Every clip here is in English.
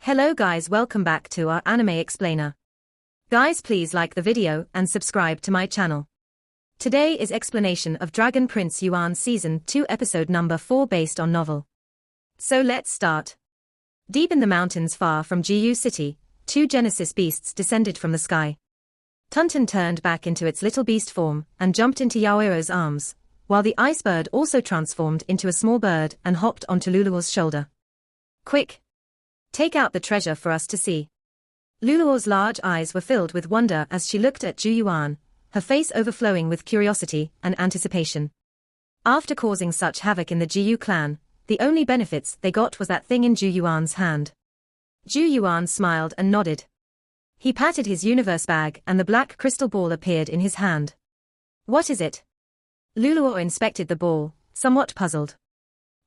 Hello guys, welcome back to our anime explainer. Guys, please like the video and subscribe to my channel. Today is explanation of Dragon Prince Yuan Season 2 episode number 4 based on novel. So let's start. Deep in the mountains far from Jiu City, two Genesis beasts descended from the sky. Tunton turned back into its little beast form and jumped into Yaoyao's arms, while the ice bird also transformed into a small bird and hopped onto Luluo's shoulder. Quick! Take out the treasure for us to see. Luluo's large eyes were filled with wonder as she looked at Zhu Yuan, her face overflowing with curiosity and anticipation. After causing such havoc in the Jiu clan, the only benefits they got was that thing in Zhu Yuan's hand. Zhu Yuan smiled and nodded. He patted his universe bag and the black crystal ball appeared in his hand. What is it? Luluo inspected the ball, somewhat puzzled.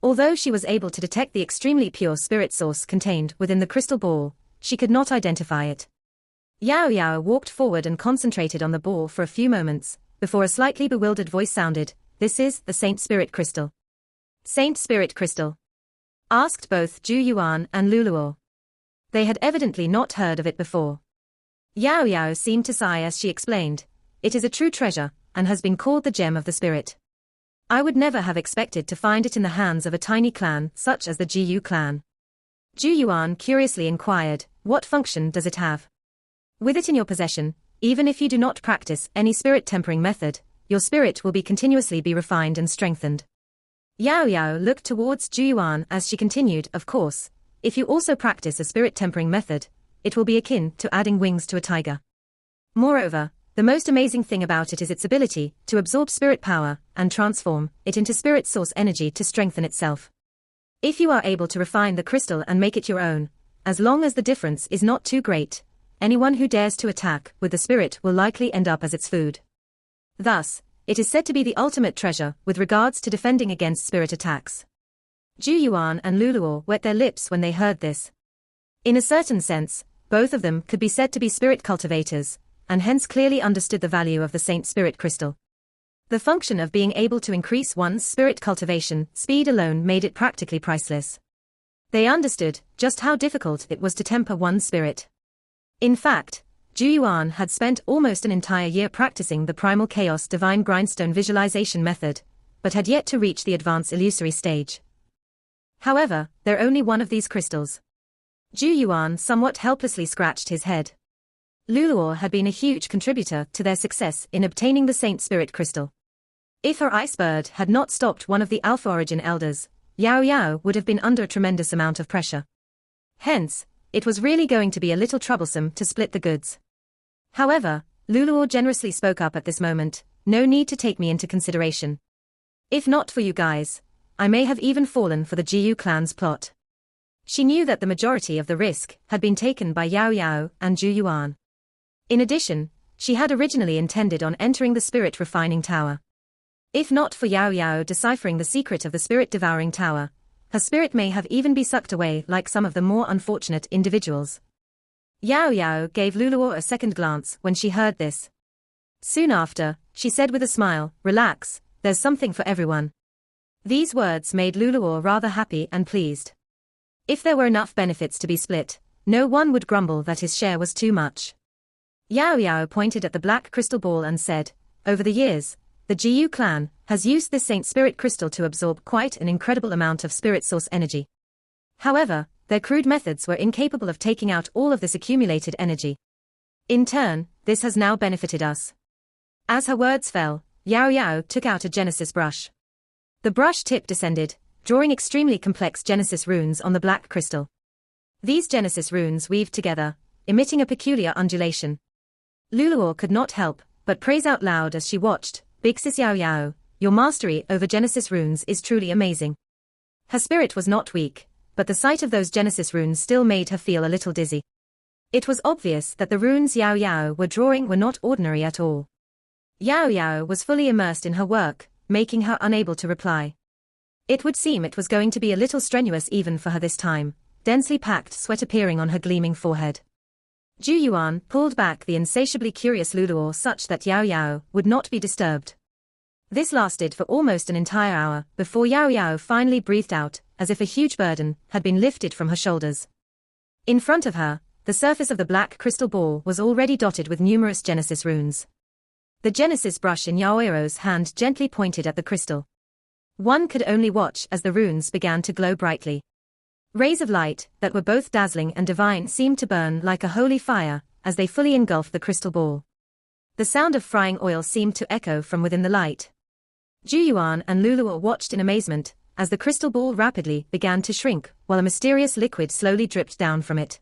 Although she was able to detect the extremely pure spirit source contained within the crystal ball, she could not identify it. Yaoyao walked forward and concentrated on the ball for a few moments, before a slightly bewildered voice sounded, "This is the Saint Spirit Crystal." Saint Spirit Crystal? Asked both Zhu Yuan and Luluo. They had evidently not heard of it before. Yaoyao seemed to sigh as she explained, "It is a true treasure, and has been called the Gem of the Spirit. I would never have expected to find it in the hands of a tiny clan such as the Jiu clan." Zhu Yuan curiously inquired, "What function does it have?" "With it in your possession, even if you do not practice any spirit tempering method, your spirit will continuously be refined and strengthened." Yaoyao looked towards Zhu Yuan as she continued, "Of course, if you also practice a spirit tempering method, it will be akin to adding wings to a tiger. Moreover, the most amazing thing about it is its ability to absorb spirit power and transform it into spirit source energy to strengthen itself. If you are able to refine the crystal and make it your own, as long as the difference is not too great, anyone who dares to attack with the spirit will likely end up as its food. Thus, it is said to be the ultimate treasure with regards to defending against spirit attacks." Zhu Yuan and Luluo wet their lips when they heard this. In a certain sense, both of them could be said to be spirit cultivators, and hence clearly understood the value of the Saint Spirit Crystal. The function of being able to increase one's spirit cultivation speed alone made it practically priceless. They understood just how difficult it was to temper one's spirit. In fact, Zhu Yuan had spent almost an entire year practicing the Primal Chaos Divine Grindstone visualization method, but had yet to reach the advanced illusory stage. However, they're only one of these crystals. Zhu Yuan somewhat helplessly scratched his head. Luluo had been a huge contributor to their success in obtaining the Saint Spirit Crystal. If her ice bird had not stopped one of the Alpha Origin elders, Yaoyao would have been under a tremendous amount of pressure. Hence, it was really going to be a little troublesome to split the goods. However, Luluo generously spoke up at this moment, "No need to take me into consideration. If not for you guys, I may have even fallen for the Jiu clan's plot." She knew that the majority of the risk had been taken by Yaoyao and Zhu Yuan. In addition, she had originally intended on entering the Spirit Refining Tower. If not for Yaoyao deciphering the secret of the Spirit Devouring Tower, her spirit may have even been sucked away like some of the more unfortunate individuals. Yaoyao gave Luluo a second glance when she heard this. Soon after, she said with a smile, "Relax, there's something for everyone." These words made Luluo rather happy and pleased. If there were enough benefits to be split, no one would grumble that his share was too much. Yaoyao pointed at the black crystal ball and said, "Over the years, the Jiu clan has used this Saint Spirit Crystal to absorb quite an incredible amount of spirit source energy. However, their crude methods were incapable of taking out all of this accumulated energy. In turn, this has now benefited us." As her words fell, Yaoyao took out a Genesis brush. The brush tip descended, drawing extremely complex Genesis runes on the black crystal. These Genesis runes weaved together, emitting a peculiar undulation. Luluo could not help but praise out loud as she watched, "Big Sis Yaoyao, your mastery over Genesis runes is truly amazing." Her spirit was not weak, but the sight of those Genesis runes still made her feel a little dizzy. It was obvious that the runes Yaoyao were drawing were not ordinary at all. Yaoyao was fully immersed in her work, making her unable to reply. It would seem it was going to be a little strenuous even for her this time, densely packed sweat appearing on her gleaming forehead. Zhu Yuan pulled back the insatiably curious Luluo such that Yaoyao would not be disturbed. This lasted for almost an entire hour before Yaoyao finally breathed out, as if a huge burden had been lifted from her shoulders. In front of her, the surface of the black crystal ball was already dotted with numerous Genesis runes. The Genesis brush in Yaoiro's hand gently pointed at the crystal. One could only watch as the runes began to glow brightly. Rays of light, that were both dazzling and divine, seemed to burn like a holy fire, as they fully engulfed the crystal ball. The sound of frying oil seemed to echo from within the light. Zhu Yuan and Luluo watched in amazement, as the crystal ball rapidly began to shrink, while a mysterious liquid slowly dripped down from it.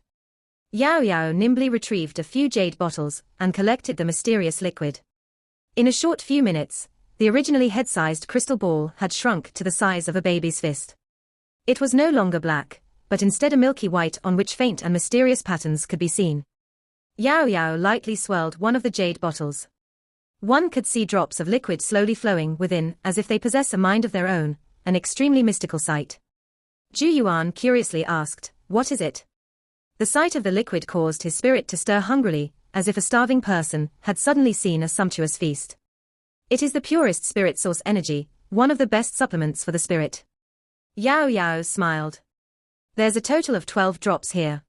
Yao Yao nimbly retrieved a few jade bottles, and collected the mysterious liquid. In a short few minutes, the originally head-sized crystal ball had shrunk to the size of a baby's fist. It was no longer black, but instead a milky white on which faint and mysterious patterns could be seen. Yao Yao lightly swirled one of the jade bottles. One could see drops of liquid slowly flowing within, as if they possess a mind of their own, an extremely mystical sight. Zhu Yuan curiously asked, "What is it?" The sight of the liquid caused his spirit to stir hungrily, as if a starving person had suddenly seen a sumptuous feast. "It is the purest spirit source energy, one of the best supplements for the spirit." Yao Yao smiled. "There's a total of 12 drops here."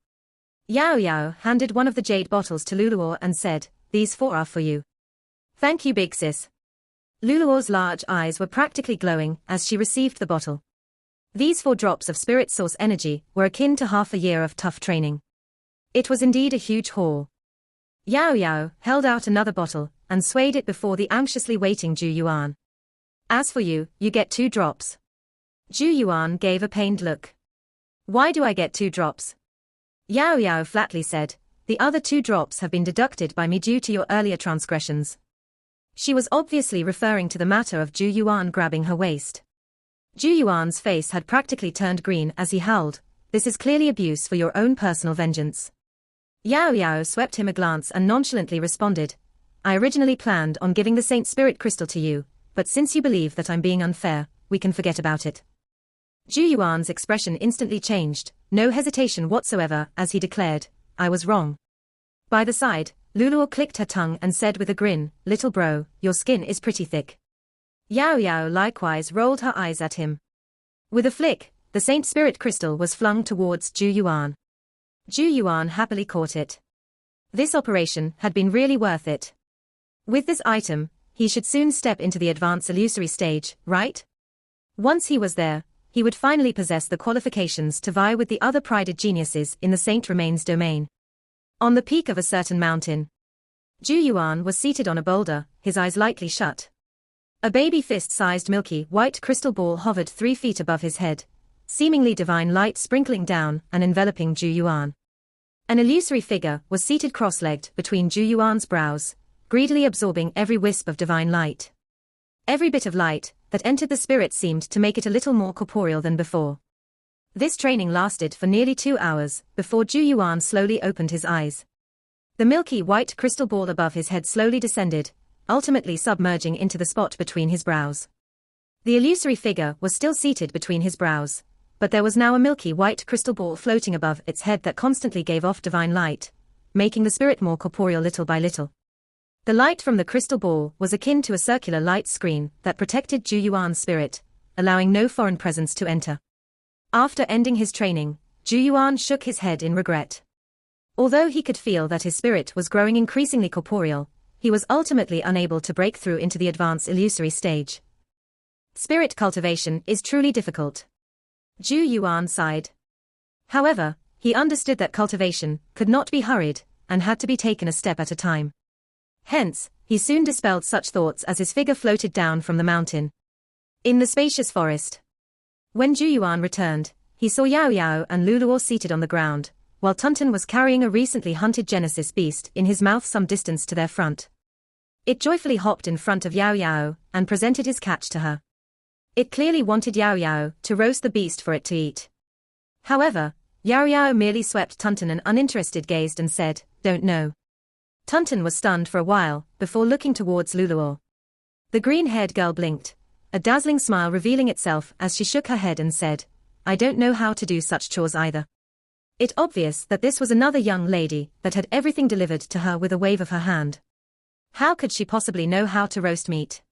Yao Yao handed one of the jade bottles to Luluo and said, "These 4 are for you." "Thank you, big sis." Luluo's large eyes were practically glowing as she received the bottle. These 4 drops of spirit source energy were akin to half a year of tough training. It was indeed a huge haul. Yao Yao held out another bottle and swayed it before the anxiously waiting Zhu Yuan. "As for you, you get 2 drops." Zhu Yuan gave a pained look. "Why do I get 2 drops?" Yao Yao flatly said, "The other 2 drops have been deducted by me due to your earlier transgressions." She was obviously referring to the matter of Zhu Yuan grabbing her waist. Zhu Yuan's face had practically turned green as he howled, "This is clearly abuse for your own personal vengeance." Yao Yao swept him a glance and nonchalantly responded, "I originally planned on giving the Saint Spirit Crystal to you, but since you believe that I'm being unfair, we can forget about it." Zhu Yuan's expression instantly changed, no hesitation whatsoever, as he declared, "I was wrong." By the side, Luluo clicked her tongue and said with a grin, "Little bro, your skin is pretty thick." Yao Yao likewise rolled her eyes at him. With a flick, the Saint Spirit Crystal was flung towards Zhu Yuan. Zhu Yuan happily caught it. This operation had been really worth it. With this item, he should soon step into the advanced illusory stage, right? Once he was there, he would finally possess the qualifications to vie with the other prided geniuses in the Saint Remains domain. On the peak of a certain mountain, Zhu Yuan was seated on a boulder, his eyes lightly shut. A baby fist-sized milky white crystal ball hovered 3 feet above his head, seemingly divine light sprinkling down and enveloping Zhu Yuan. An illusory figure was seated cross-legged between Zhu Yuan's brows, greedily absorbing every wisp of divine light. Every bit of light that entered the spirit seemed to make it a little more corporeal than before. This training lasted for nearly 2 hours, before Zhu Yuan slowly opened his eyes. The milky white crystal ball above his head slowly descended, ultimately submerging into the spot between his brows. The illusory figure was still seated between his brows, but there was now a milky white crystal ball floating above its head that constantly gave off divine light, making the spirit more corporeal little by little. The light from the crystal ball was akin to a circular light screen that protected Zhu Yuan's spirit, allowing no foreign presence to enter. After ending his training, Zhu Yuan shook his head in regret. Although he could feel that his spirit was growing increasingly corporeal, he was ultimately unable to break through into the advanced illusory stage. Spirit cultivation is truly difficult. Zhu Yuan sighed. However, he understood that cultivation could not be hurried, and had to be taken a step at a time. Hence, he soon dispelled such thoughts as his figure floated down from the mountain. In the spacious forest, when Zhu Yuan returned, he saw Yao Yao and Luluo seated on the ground, while Tunton was carrying a recently hunted Genesis beast in his mouth some distance to their front. It joyfully hopped in front of Yao Yao and presented his catch to her. It clearly wanted Yao Yao to roast the beast for it to eat. However, Yao Yao merely swept Tunton an uninterested gaze and said, "Don't know." Tunton was stunned for a while, before looking towards Luluo. The green-haired girl blinked, a dazzling smile revealing itself as she shook her head and said, "I don't know how to do such chores either." It obvious that this was another young lady that had everything delivered to her with a wave of her hand. How could she possibly know how to roast meat?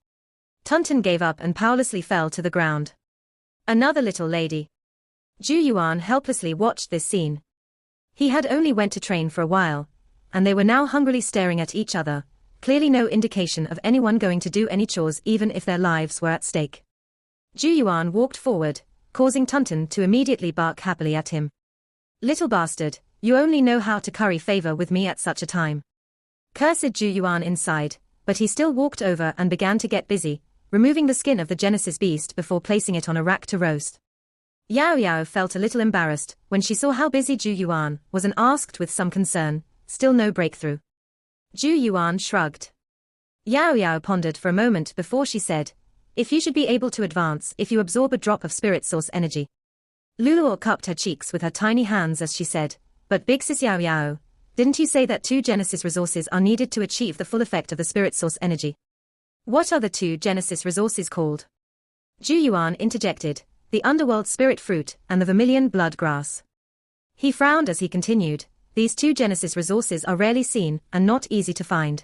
Tunton gave up and powerlessly fell to the ground. Another little lady. Zhu Yuan helplessly watched this scene. He had only went to train for a while, and they were now hungrily staring at each other, clearly no indication of anyone going to do any chores even if their lives were at stake. Zhu Yuan walked forward, causing Tunton to immediately bark happily at him. Little bastard, you only know how to curry favor with me at such a time. Cursed Zhu Yuan inside, but he still walked over and began to get busy, removing the skin of the Genesis beast before placing it on a rack to roast. Yao Yao felt a little embarrassed when she saw how busy Zhu Yuan was and asked with some concern, still no breakthrough. Zhu Yuan shrugged. Yao Yao pondered for a moment before she said, if you should be able to advance if you absorb a drop of spirit source energy. Luluo cupped her cheeks with her tiny hands as she said, but big sis Yao Yao, didn't you say that 2 Genesis resources are needed to achieve the full effect of the spirit source energy? What are the 2 Genesis resources called? Zhu Yuan interjected, the underworld spirit fruit and the vermilion blood grass. He frowned as he continued, these 2 Genesis resources are rarely seen and not easy to find.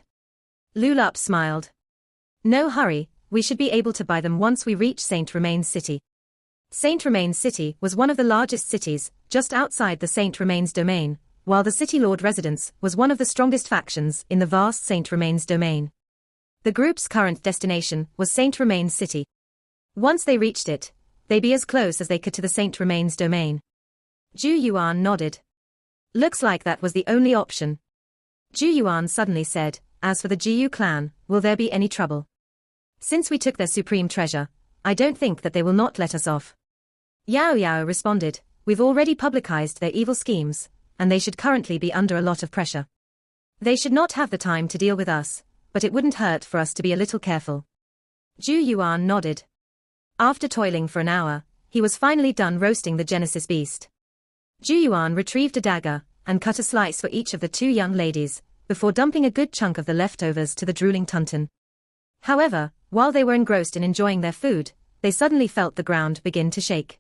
Lulup smiled. No hurry, we should be able to buy them once we reach Saint Romain's city. Saint Romain's city was one of the largest cities, just outside the Saint Romain's domain, while the city lord residence was one of the strongest factions in the vast Saint Romain's domain. The group's current destination was Saint Romain's city. Once they reached it, they'd be as close as they could to the Saint Romain's domain. Zhu Yuan nodded. Looks like that was the only option. Zhu Yuan suddenly said, as for the Jiyu clan, will there be any trouble? Since we took their supreme treasure, I don't think that they will not let us off. Yao Yao responded, we've already publicized their evil schemes, and they should currently be under a lot of pressure. They should not have the time to deal with us, but it wouldn't hurt for us to be a little careful. Zhu Yuan nodded. After toiling for an hour, he was finally done roasting the Genesis beast. Zhu Yuan retrieved a dagger, and cut a slice for each of the 2 young ladies, before dumping a good chunk of the leftovers to the drooling Tunton. However, while they were engrossed in enjoying their food, they suddenly felt the ground begin to shake.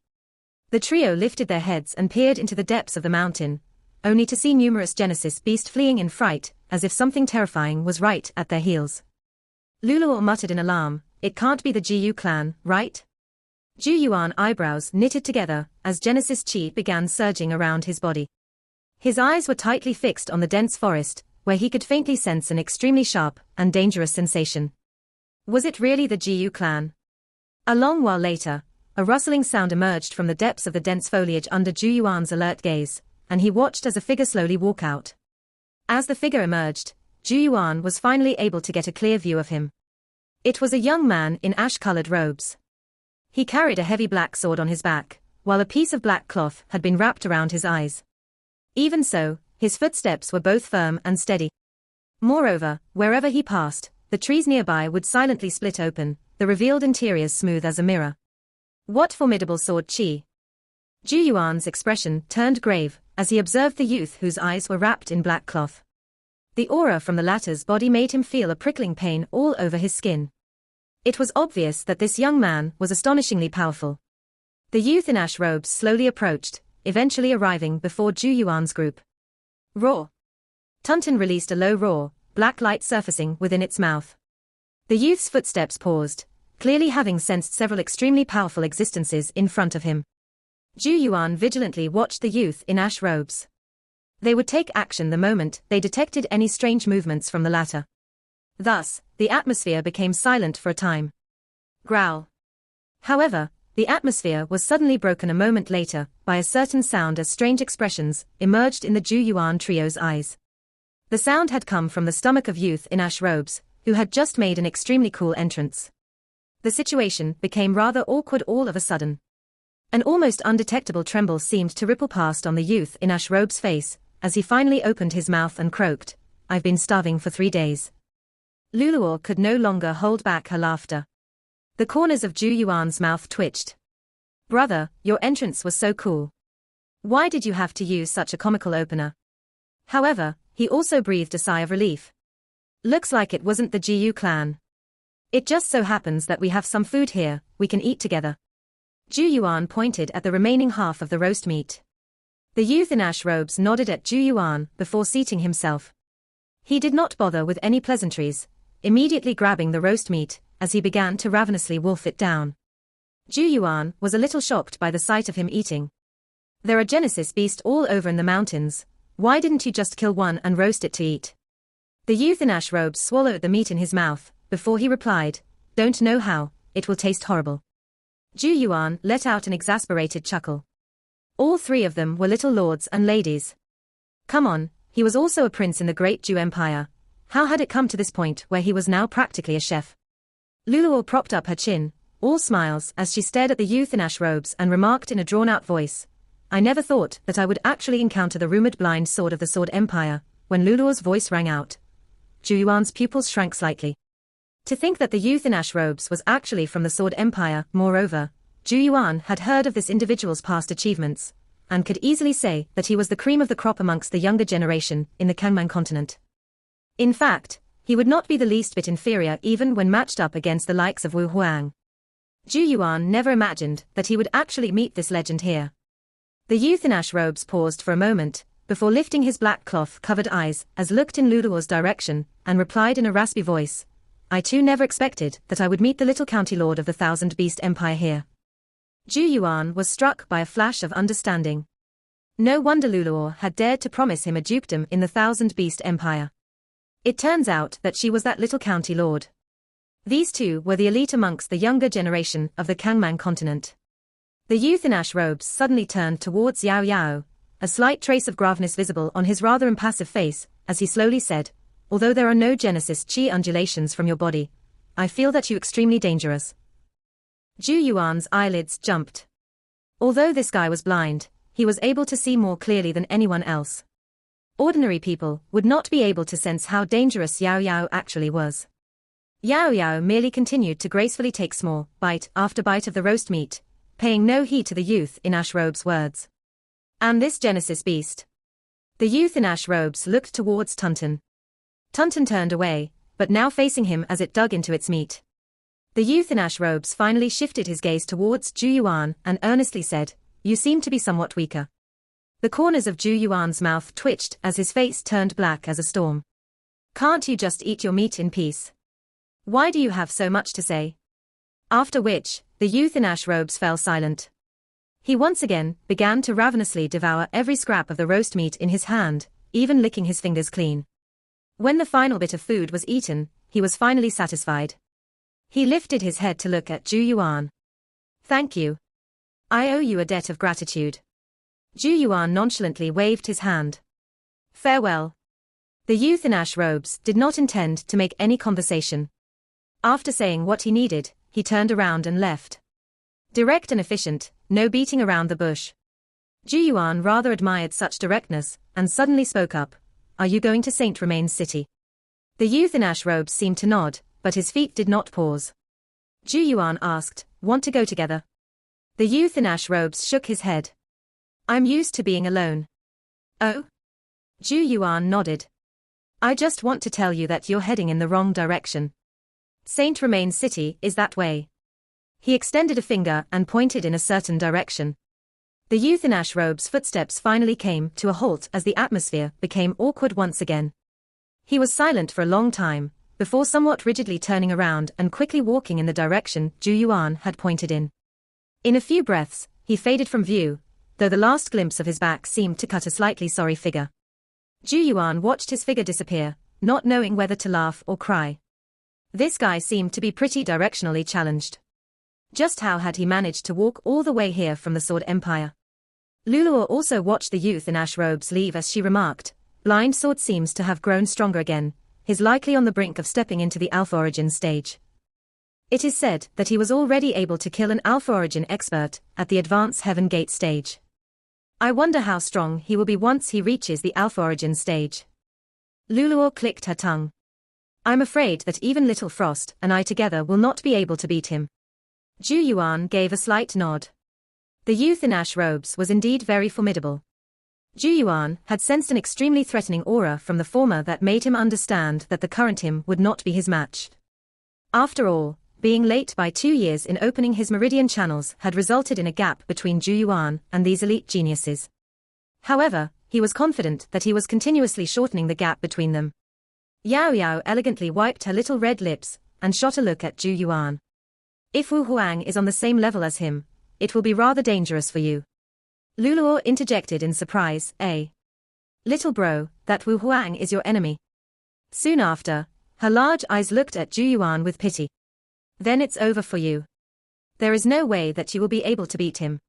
The trio lifted their heads and peered into the depths of the mountain, only to see numerous Genesis beasts fleeing in fright, as if something terrifying was right at their heels. Luluo muttered in alarm, it can't be the Jiyu clan, right? Zhu Yuan eyebrows knitted together, as Genesis chi began surging around his body. His eyes were tightly fixed on the dense forest, where he could faintly sense an extremely sharp and dangerous sensation. Was it really the Jiyu clan? A long while later, a rustling sound emerged from the depths of the dense foliage under Zhu Yuan's alert gaze, and he watched as a figure slowly walk out. As the figure emerged, Zhu Yuan was finally able to get a clear view of him. It was a young man in ash-colored robes. He carried a heavy black sword on his back, while a piece of black cloth had been wrapped around his eyes. Even so, his footsteps were both firm and steady. Moreover, wherever he passed, the trees nearby would silently split open, the revealed interiors smooth as a mirror. What formidable sword chi! Zhu Yuan's expression turned grave, as he observed the youth whose eyes were wrapped in black cloth. The aura from the latter's body made him feel a prickling pain all over his skin. It was obvious that this young man was astonishingly powerful. The youth in ash robes slowly approached, eventually arriving before Zhu Yuan's group. Roar! Tunton released a low roar, black light surfacing within its mouth. The youth's footsteps paused, clearly having sensed several extremely powerful existences in front of him. Zhu Yuan vigilantly watched the youth in ash robes. They would take action the moment they detected any strange movements from the latter. Thus, the atmosphere became silent for a time. Growl. However, the atmosphere was suddenly broken a moment later by a certain sound as strange expressions emerged in the Zhu Yuan trio's eyes. The sound had come from the stomach of youth in ash robes, who had just made an extremely cool entrance. The situation became rather awkward all of a sudden. An almost undetectable tremble seemed to ripple past on the youth in ash robe's face, as he finally opened his mouth and croaked, I've been starving for 3 days. Luluo could no longer hold back her laughter. The corners of Zhu Yuan's mouth twitched. Brother, your entrance was so cool. Why did you have to use such a comical opener? However, he also breathed a sigh of relief. Looks like it wasn't the Jiyu clan. It just so happens that we have some food here, we can eat together. Zhu Yuan pointed at the remaining half of the roast meat. The youth in ash robes nodded at Zhu Yuan before seating himself. He did not bother with any pleasantries, immediately grabbing the roast meat, as he began to ravenously wolf it down. Zhu Yuan was a little shocked by the sight of him eating. There are Genesis beasts all over in the mountains, Why didn't you just kill one and roast it to eat? The youth in ash robes swallowed the meat in his mouth, before he replied, don't know how, it will taste horrible. Zhu Yuan let out an exasperated chuckle. All three of them were little lords and ladies. Come on, he was also a prince in the great Zhu Empire. How had it come to this point where he was now practically a chef? Luluo propped up her chin, all smiles as she stared at the youth in ash robes and remarked in a drawn-out voice, I never thought that I would actually encounter the rumored blind sword of the Sword Empire. When Luluo's voice rang out, Zhu Yuan's pupils shrank slightly. To think that the youth in ash robes was actually from the Sword Empire. Moreover, Zhu Yuan had heard of this individual's past achievements, and could easily say that he was the cream of the crop amongst the younger generation in the Kangman continent. In fact, he would not be the least bit inferior even when matched up against the likes of Wu Huang. Zhu Yuan never imagined that he would actually meet this legend here. The youth in ash robes paused for a moment, before lifting his black cloth-covered eyes as looked in Luluo's direction, and replied in a raspy voice, I too never expected that I would meet the little county lord of the Thousand Beast Empire here. Zhu Yuan was struck by a flash of understanding. No wonder Luluo had dared to promise him a dukedom in the Thousand Beast Empire. It turns out that she was that little county lord. These two were the elite amongst the younger generation of the Kangman continent. The youth in ash robes suddenly turned towards Yao Yao, a slight trace of graveness visible on his rather impassive face, as he slowly said, although there are no Genesis chi undulations from your body, I feel that you're extremely dangerous. Zhu Yuan's eyelids jumped. Although this guy was blind, he was able to see more clearly than anyone else. Ordinary people would not be able to sense how dangerous Yao Yao actually was. Yao Yao merely continued to gracefully take small bite after bite of the roast meat, paying no heed to the youth in ash robes' words. And this Genesis beast? The youth in ash robes looked towards Tunton. Tunton turned away, but now facing him as it dug into its meat. The youth in ash robes finally shifted his gaze towards Zhu Yuan and earnestly said, you seem to be somewhat weaker. The corners of Zhu Yuan's mouth twitched as his face turned black as a storm. Can't you just eat your meat in peace? Why do you have so much to say? After which, the youth in ash robes fell silent. He once again began to ravenously devour every scrap of the roast meat in his hand, even licking his fingers clean. When the final bit of food was eaten, he was finally satisfied. He lifted his head to look at Zhu Yuan. Thank you. I owe you a debt of gratitude. Zhu Yuan nonchalantly waved his hand. Farewell. The youth in ash robes did not intend to make any conversation. After saying what he needed, he turned around and left. Direct and efficient, no beating around the bush. Zhu Yuan rather admired such directness, and suddenly spoke up. Are you going to Saint Romain's city? The youth in ash robes seemed to nod, but his feet did not pause. Zhu Yuan asked, want to go together? The youth in ash robes shook his head. I'm used to being alone. Oh? Zhu Yuan nodded. I just want to tell you that you're heading in the wrong direction. Saint Romain's city is that way. He extended a finger and pointed in a certain direction. The youth in ash robes' footsteps finally came to a halt as the atmosphere became awkward once again. He was silent for a long time, before somewhat rigidly turning around and quickly walking in the direction Zhu Yuan had pointed in. In a few breaths, he faded from view, though the last glimpse of his back seemed to cut a slightly sorry figure. Zhu Yuan watched his figure disappear, not knowing whether to laugh or cry. This guy seemed to be pretty directionally challenged. Just how had he managed to walk all the way here from the Sword Empire? Luluo also watched the youth in ash robes leave as she remarked, Blind Sword seems to have grown stronger again, he's likely on the brink of stepping into the Alpha Origin stage. It is said that he was already able to kill an Alpha Origin expert at the Advanced Heaven Gate stage. I wonder how strong he will be once he reaches the Alpha Origin stage. Luluo clicked her tongue. I'm afraid that even Little Frost and I together will not be able to beat him. Zhu Yuan gave a slight nod. The youth in ash robes was indeed very formidable. Zhu Yuan had sensed an extremely threatening aura from the former that made him understand that the current him would not be his match. After all, being late by 2 years in opening his meridian channels had resulted in a gap between Zhu Yuan and these elite geniuses. However, he was confident that he was continuously shortening the gap between them. Yao Yao elegantly wiped her little red lips and shot a look at Zhu Yuan. If Wu Huang is on the same level as him, it will be rather dangerous for you. Luluo interjected in surprise, eh? Little bro, that Wu Huang is your enemy. Soon after, her large eyes looked at Zhu Yuan with pity. Then it's over for you. There is no way that you will be able to beat him.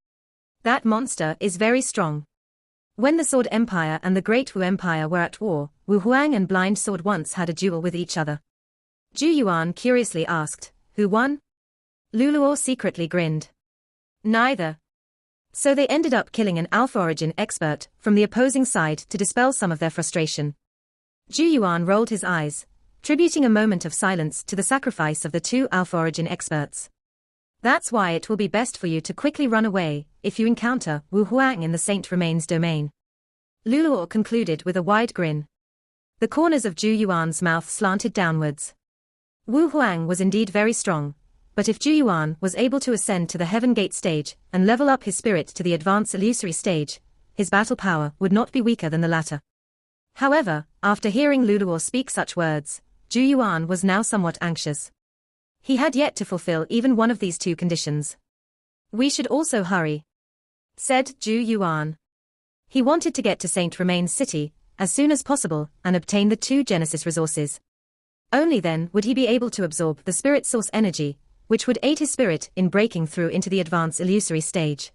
That monster is very strong. When the Sword Empire and the Great Wu Empire were at war, Wu Huang and Blind Sword once had a duel with each other. Zhu Yuan curiously asked, who won? Luluo secretly grinned. Neither. So they ended up killing an Alpha Origin expert from the opposing side to dispel some of their frustration. Zhu Yuan rolled his eyes, tributing a moment of silence to the sacrifice of the two Alpha Origin experts. That's why it will be best for you to quickly run away if you encounter Wu Huang in the Saint Remains domain. Luluo concluded with a wide grin. The corners of Zhu Yuan's mouth slanted downwards. Wu Huang was indeed very strong, but if Zhu Yuan was able to ascend to the Heaven Gate stage and level up his spirit to the Advanced Illusory stage, his battle power would not be weaker than the latter. However, after hearing Luluo speak such words, Zhu Yuan was now somewhat anxious. He had yet to fulfill even one of these two conditions. We should also hurry, said Zhu Yuan. He wanted to get to Saint Remains City as soon as possible and obtain the two Genesis resources. Only then would he be able to absorb the spirit source energy, which would aid his spirit in breaking through into the Advanced Illusory stage.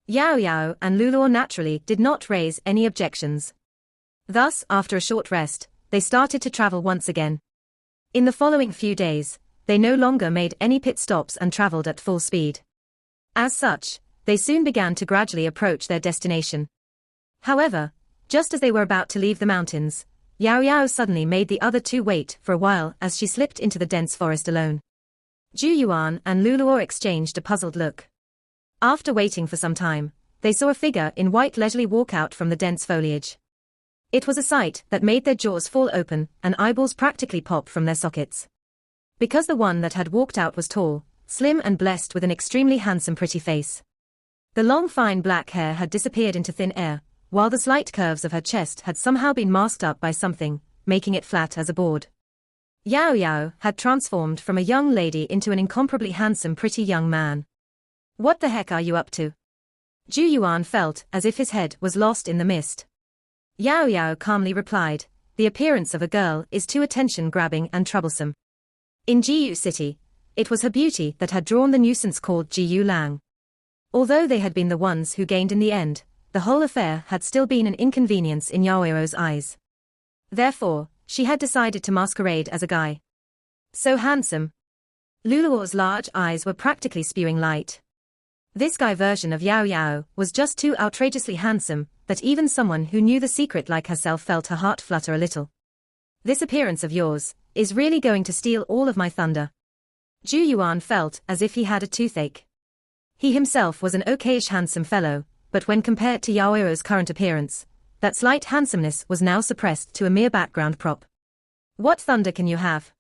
Yao Yao and Luluo naturally did not raise any objections. Thus, after a short rest, they started to travel once again. In the following few days, they no longer made any pit stops and traveled at full speed. As such, they soon began to gradually approach their destination. However, just as they were about to leave the mountains, Yao Yao suddenly made the other two wait for a while as she slipped into the dense forest alone. Zhu Yuan and Luluo exchanged a puzzled look. After waiting for some time, they saw a figure in white leisurely walk out from the dense foliage. It was a sight that made their jaws fall open and eyeballs practically pop from their sockets. Because the one that had walked out was tall, slim and blessed with an extremely handsome pretty face. The long fine black hair had disappeared into thin air, while the slight curves of her chest had somehow been masked up by something, making it flat as a board. Yao Yao had transformed from a young lady into an incomparably handsome pretty young man. What the heck are you up to? Zhu Yuan felt as if his head was lost in the mist. Yao Yao calmly replied, the appearance of a girl is too attention-grabbing and troublesome. In Jiyu City, it was her beauty that had drawn the nuisance called Jiyu Lang. Although they had been the ones who gained in the end, the whole affair had still been an inconvenience in Yao Yao's eyes. Therefore, she had decided to masquerade as a guy. So handsome. Luluo's large eyes were practically spewing light. This guy version of Yao Yao was just too outrageously handsome that even someone who knew the secret like herself felt her heart flutter a little. This appearance of yours is really going to steal all of my thunder. Zhu Yuan felt as if he had a toothache. He himself was an okayish handsome fellow, but when compared to Yao Yao's current appearance, that slight handsomeness was now suppressed to a mere background prop. What thunder can you have?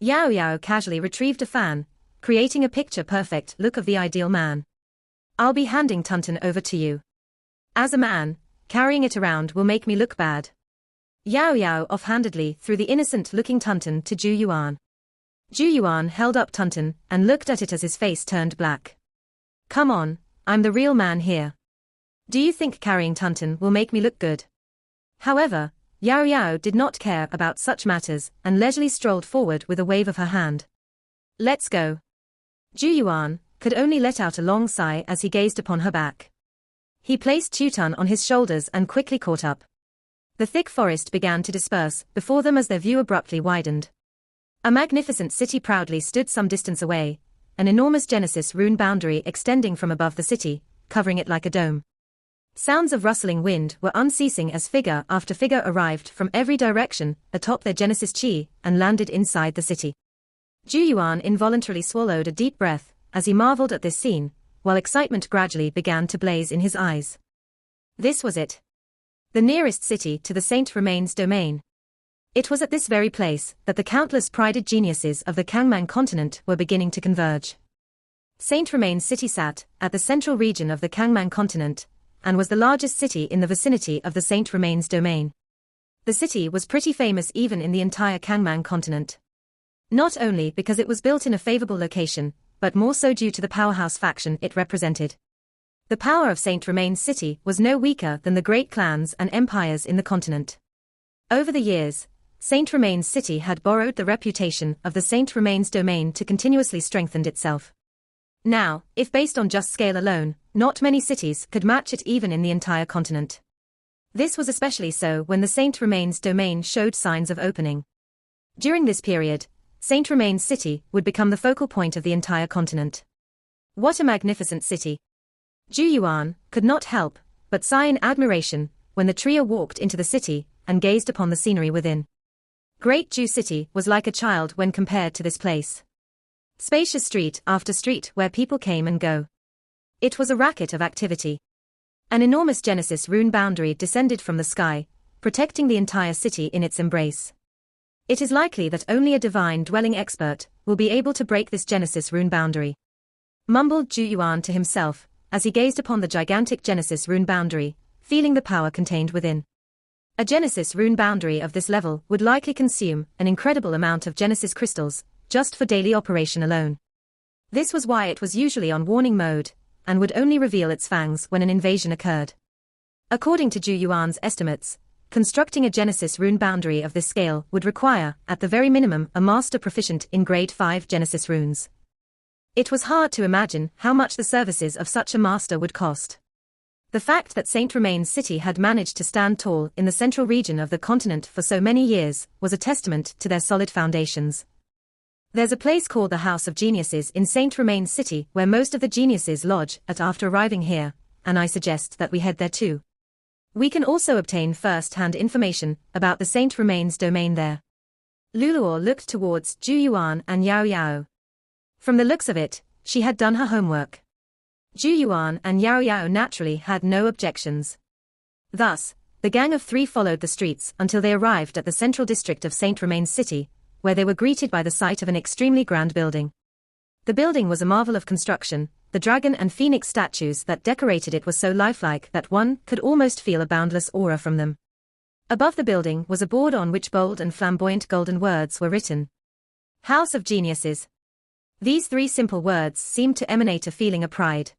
Yao Yao casually retrieved a fan, creating a picture-perfect look of the ideal man. I'll be handing Tunton over to you. As a man, carrying it around will make me look bad. Yao Yao offhandedly threw the innocent-looking Tunton to Zhu Yuan. Zhu Yuan held up Tunton and looked at it as his face turned black. Come on, I'm the real man here. Do you think carrying Tunton will make me look good? However, Yao Yao did not care about such matters and leisurely strolled forward with a wave of her hand. Let's go. Zhu Yuan could only let out a long sigh as he gazed upon her back. He placed Tutun on his shoulders and quickly caught up. The thick forest began to disperse before them as their view abruptly widened. A magnificent city proudly stood some distance away, an enormous Genesis rune boundary extending from above the city, covering it like a dome. Sounds of rustling wind were unceasing as figure after figure arrived from every direction atop their Genesis chi and landed inside the city. Zhu Yuan involuntarily swallowed a deep breath as he marveled at this scene, while excitement gradually began to blaze in his eyes. This was it. The nearest city to the Saint Remains domain. It was at this very place that the countless prided geniuses of the Kangmang continent were beginning to converge. Saint Remains City sat at the central region of the Kangmang continent, and was the largest city in the vicinity of the Saint Remains domain. The city was pretty famous even in the entire Kangmang continent. Not only because it was built in a favorable location, but more so due to the powerhouse faction it represented. The power of Saint Romain's city was no weaker than the great clans and empires in the continent. Over the years, Saint Romain's city had borrowed the reputation of the Saint Romain's domain to continuously strengthen itself. Now, if based on just scale alone, not many cities could match it even in the entire continent. This was especially so when the Saint Romain's domain showed signs of opening. During this period, Saint Romain's city would become the focal point of the entire continent. What a magnificent city! Zhu Yuan could not help but sigh in admiration when the trio walked into the city and gazed upon the scenery within. Great Zhu City was like a child when compared to this place. Spacious street after street where people came and go. It was a racket of activity. An enormous Genesis rune boundary descended from the sky, protecting the entire city in its embrace. It is likely that only a divine dwelling expert will be able to break this Genesis rune boundary, mumbled Zhu Yuan to himself as he gazed upon the gigantic Genesis rune boundary, feeling the power contained within. A Genesis rune boundary of this level would likely consume an incredible amount of Genesis crystals, just for daily operation alone. This was why it was usually on warning mode, and would only reveal its fangs when an invasion occurred. According to Zhu Yuan's estimates, constructing a Genesis rune boundary of this scale would require, at the very minimum, a master proficient in grade 5 Genesis runes. It was hard to imagine how much the services of such a master would cost. The fact that Saint Romain's city had managed to stand tall in the central region of the continent for so many years was a testament to their solid foundations. There's a place called the House of Geniuses in Saint Romain's city where most of the geniuses lodge at after arriving here, and I suggest that we head there too. We can also obtain first-hand information about the Saint Romain's domain there. Luluo looked towards Zhu Yuan and Yao Yao. From the looks of it, she had done her homework. Zhu Yuan and Yao Yao naturally had no objections. Thus, the gang of three followed the streets until they arrived at the central district of Saint Romain's city, where they were greeted by the sight of an extremely grand building. The building was a marvel of construction. The dragon and phoenix statues that decorated it were so lifelike that one could almost feel a boundless aura from them. Above the building was a board on which bold and flamboyant golden words were written. House of Geniuses. These three simple words seemed to emanate a feeling of pride.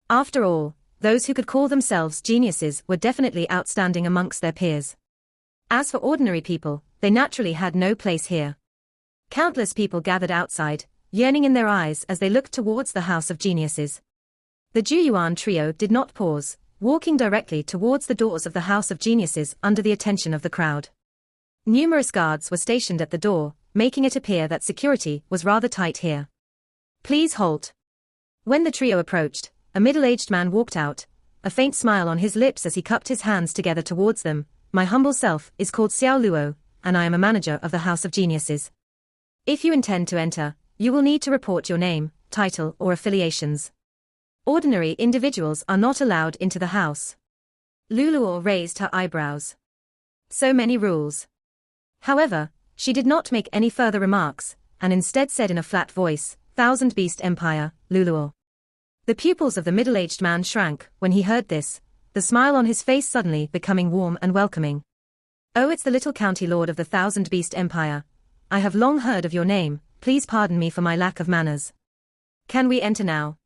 After all, those who could call themselves geniuses were definitely outstanding amongst their peers. As for ordinary people, they naturally had no place here. Countless people gathered outside, yearning in their eyes as they looked towards the House of Geniuses. The Zhu Yuan trio did not pause, walking directly towards the doors of the House of Geniuses under the attention of the crowd. Numerous guards were stationed at the door, making it appear that security was rather tight here. Please halt. When the trio approached, a middle-aged man walked out, a faint smile on his lips as he cupped his hands together towards them. My humble self is called Xiao Luo, and I am a manager of the House of Geniuses. If you intend to enter, you will need to report your name, title or affiliations. Ordinary individuals are not allowed into the house. Luluo raised her eyebrows. So many rules. However, she did not make any further remarks, and instead said in a flat voice, Thousand Beast Empire, Luluo. The pupils of the middle-aged man shrank when he heard this, the smile on his face suddenly becoming warm and welcoming. Oh, it's the little county lord of the Thousand Beast Empire. I have long heard of your name, please pardon me for my lack of manners. Can we enter now?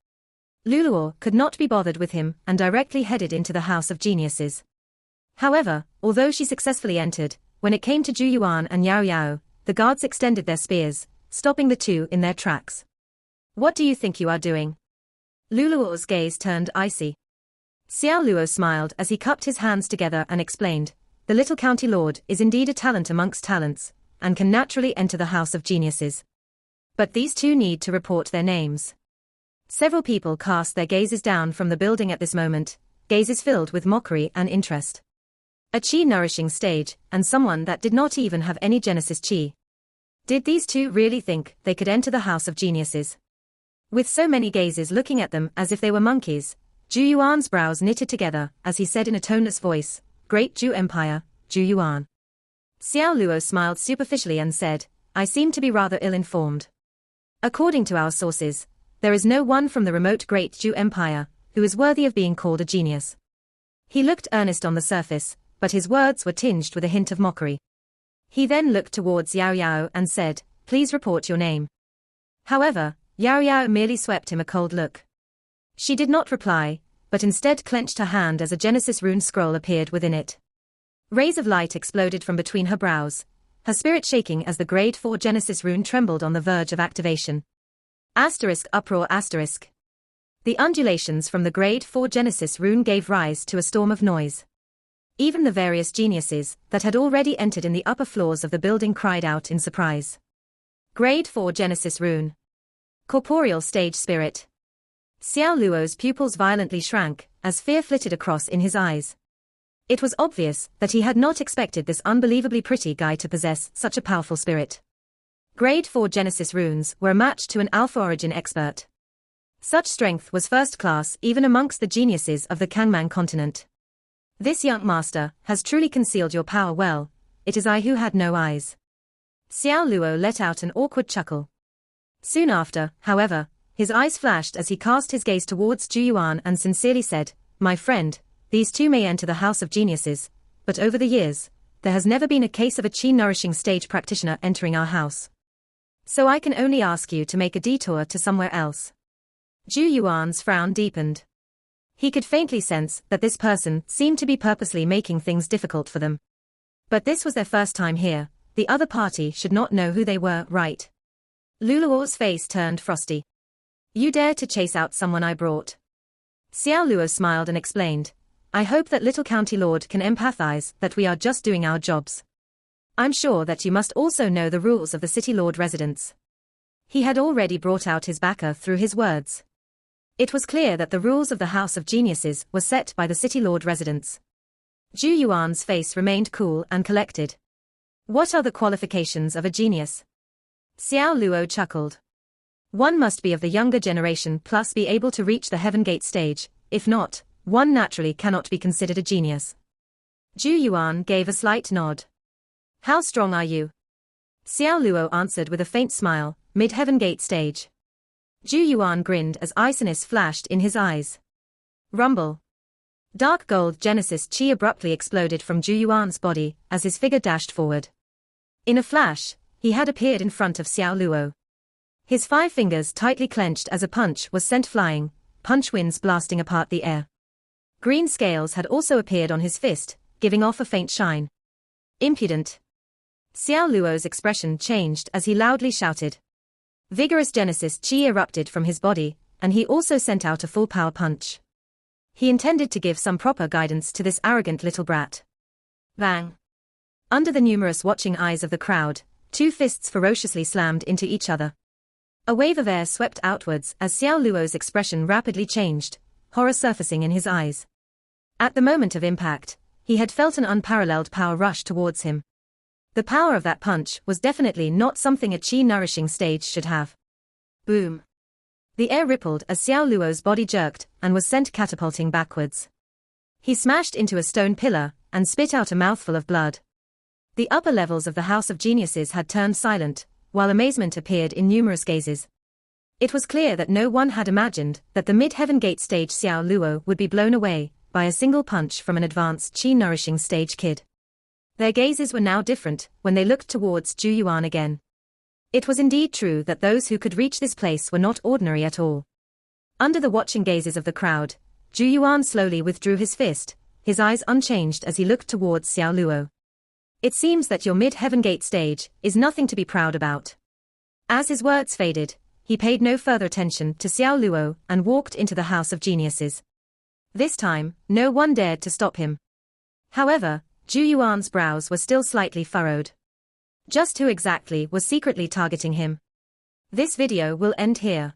Luluo could not be bothered with him and directly headed into the House of Geniuses. However, although she successfully entered, when it came to Zhu Yuan and Yao Yao, the guards extended their spears, stopping the two in their tracks. What do you think you are doing? Luluo's gaze turned icy. Xiao Luo smiled as he cupped his hands together and explained, the little county lord is indeed a talent amongst talents, and can naturally enter the House of Geniuses. But these two need to report their names. Several people cast their gazes down from the building at this moment, gazes filled with mockery and interest. A chi-nourishing stage, and someone that did not even have any Genesis chi. Did these two really think they could enter the House of Geniuses? With so many gazes looking at them as if they were monkeys, Zhu Yuan's brows knitted together as he said in a toneless voice, Great Zhu Empire, Zhu Yuan. Xiao Luo smiled superficially and said, I seem to be rather ill-informed. According to our sources, there is no one from the remote Great Zhu Empire who is worthy of being called a genius. He looked earnest on the surface, but his words were tinged with a hint of mockery. He then looked towards Yao Yao and said, Please report your name. However, Yao Yao merely swept him a cold look. She did not reply, but instead clenched her hand as a Genesis rune scroll appeared within it. Rays of light exploded from between her brows, her spirit shaking as the Grade 4 Genesis rune trembled on the verge of activation. Uproar. The undulations from the Grade 4 Genesis rune gave rise to a storm of noise. Even the various geniuses that had already entered in the upper floors of the building cried out in surprise. Grade 4 Genesis rune. Corporeal stage spirit. Xiao Luo's pupils violently shrank, as fear flitted across in his eyes. It was obvious that he had not expected this unbelievably pretty guy to possess such a powerful spirit. Grade 4 Genesis runes were a match to an Alpha Origin expert. Such strength was first class even amongst the geniuses of the Kangmang continent. This young master has truly concealed your power well. It is I who had no eyes. Xiao Luo let out an awkward chuckle. Soon after, however, his eyes flashed as he cast his gaze towards Zhu Yuan and sincerely said, "My friend, these two may enter the House of Geniuses, but over the years, there has never been a case of a qi-nourishing stage practitioner entering our house. So I can only ask you to make a detour to somewhere else." Zhu Yuan's frown deepened. He could faintly sense that this person seemed to be purposely making things difficult for them. But this was their first time here, the other party should not know who they were, right? Luluo's face turned frosty. "You dare to chase out someone I brought?" Xiao Luo smiled and explained, "I hope that little county lord can empathize that we are just doing our jobs. I'm sure that you must also know the rules of the city lord residence." He had already brought out his backer through his words. It was clear that the rules of the House of Geniuses were set by the city lord residents. Zhu Yuan's face remained cool and collected. "What are the qualifications of a genius?" Xiao Luo chuckled. "One must be of the younger generation plus be able to reach the Heaven Gate stage, if not, one naturally cannot be considered a genius." Zhu Yuan gave a slight nod. "How strong are you?" Xiao Luo answered with a faint smile, "Mid-Heaven Gate stage." Zhu Yuan grinned as iciness flashed in his eyes. Rumble. Dark gold Genesis chi abruptly exploded from Zhu Yuan's body as his figure dashed forward. In a flash, he had appeared in front of Xiao Luo. His 5 fingers tightly clenched as a punch was sent flying, punch winds blasting apart the air. Green scales had also appeared on his fist, giving off a faint shine. "Impudent." Xiao Luo's expression changed as he loudly shouted. Vigorous Genesis chi erupted from his body, and he also sent out a full power punch. He intended to give some proper guidance to this arrogant little brat. Bang! Under the numerous watching eyes of the crowd, 2 fists ferociously slammed into each other. A wave of air swept outwards as Xiao Luo's expression rapidly changed, horror surfacing in his eyes. At the moment of impact, he had felt an unparalleled power rush towards him. The power of that punch was definitely not something a qi-nourishing stage should have. Boom. The air rippled as Xiao Luo's body jerked and was sent catapulting backwards. He smashed into a stone pillar and spit out a mouthful of blood. The upper levels of the House of Geniuses had turned silent, while amazement appeared in numerous gazes. It was clear that no one had imagined that the mid-Heaven Gate stage Xiao Luo would be blown away by a single punch from an advanced qi-nourishing stage kid. Their gazes were now different when they looked towards Zhu Yuan again. It was indeed true that those who could reach this place were not ordinary at all. Under the watching gazes of the crowd, Zhu Yuan slowly withdrew his fist, his eyes unchanged as he looked towards Xiao Luo. "It seems that your mid-Heaven Gate stage is nothing to be proud about." As his words faded, he paid no further attention to Xiao Luo and walked into the House of Geniuses. This time, no one dared to stop him. However, Zhu Yuan's brows were still slightly furrowed. Just who exactly was secretly targeting him? This video will end here.